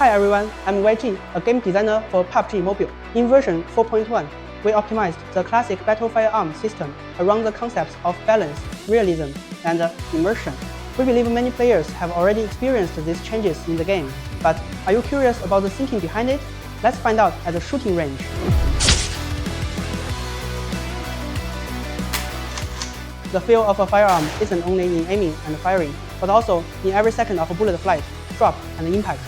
Hi everyone, I'm YG, a game designer for PUBG MOBILE. In version 4.1, we optimized the classic battle firearm system around the concepts of balance, realism, and immersion. We believe many players have already experienced these changes in the game, but are you curious about the thinking behind it? Let's find out at the shooting range. The feel of a firearm isn't only in aiming and firing, but also in every second of a bullet flight, drop, and impact.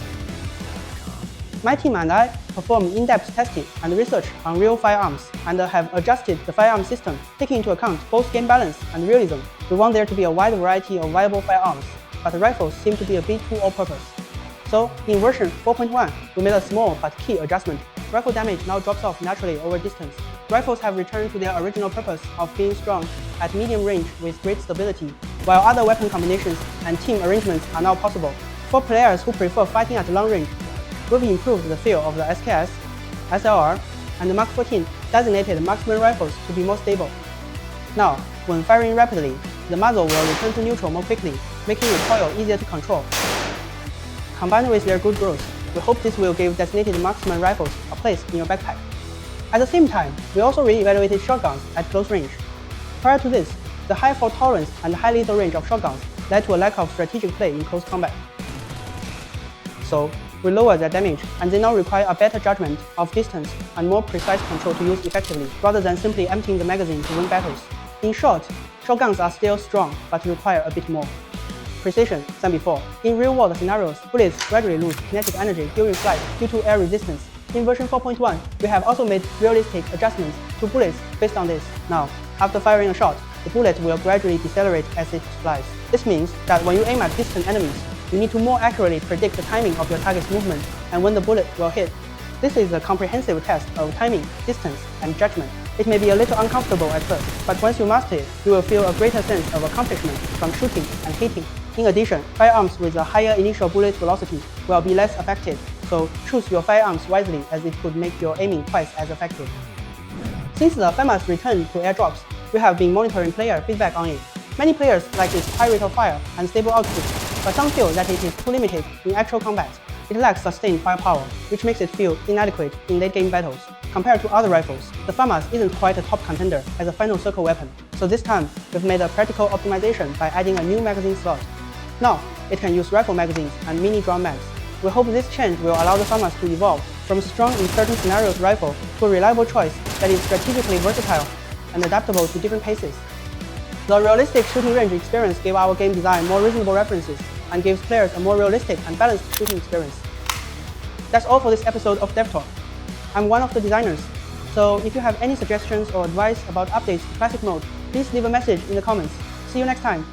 My team and I performed in-depth testing and research on real firearms and have adjusted the firearm system, taking into account both game balance and realism. We want there to be a wide variety of viable firearms, but rifles seem to be a bit too all-purpose. So, in version 4.1, we made a small but key adjustment. Rifle damage now drops off naturally over distance. Rifles have returned to their original purpose of being strong at medium range with great stability, while other weapon combinations and team arrangements are now possible. For players who prefer fighting at long range, we've improved the feel of the SKS, SLR, and the Mark 14 designated marksman rifles to be more stable. Now, when firing rapidly, the muzzle will return to neutral more quickly, making recoil easier to control. Combined with their good growth, we hope this will give designated marksman rifles a place in your backpack. At the same time, we also re-evaluated shotguns at close range. Prior to this, the high fault tolerance and high lethal range of shotguns led to a lack of strategic play in close combat. So, we lowered their damage, and they now require a better judgment of distance and more precise control to use effectively, rather than simply emptying the magazine to win battles. In short, shotguns are still strong, but require a bit more precision than before. In real-world scenarios, bullets gradually lose kinetic energy during flight due to air resistance. In version 4.1, we have also made realistic adjustments to bullets based on this. Now, after firing a shot, the bullet will gradually decelerate as it flies. This means that when you aim at distant enemies, you need to more accurately predict the timing of your target's movement and when the bullet will hit. This is a comprehensive test of timing, distance, and judgment. It may be a little uncomfortable at first, but once you master it, you will feel a greater sense of accomplishment from shooting and hitting. In addition, firearms with a higher initial bullet velocity will be less affected, so choose your firearms wisely as it could make your aiming twice as effective. Since the famous return to airdrops, we have been monitoring player feedback on it. Many players like its high rate of fire and stable output, but some feel that it is too limited in actual combat. It lacks sustained firepower, which makes it feel inadequate in late-game battles. Compared to other rifles, the FAMAS isn't quite a top contender as a final circle weapon, so this time we've made a practical optimization by adding a new magazine slot. Now, it can use rifle magazines and mini drum mags. We hope this change will allow the FAMAS to evolve from a strong in certain scenarios rifle to a reliable choice that is strategically versatile and adaptable to different paces. The realistic shooting range experience gave our game design more reasonable references and gives players a more realistic and balanced shooting experience. That's all for this episode of Dev Talk. I'm one of the designers, so if you have any suggestions or advice about updates to Classic Mode, please leave a message in the comments. See you next time!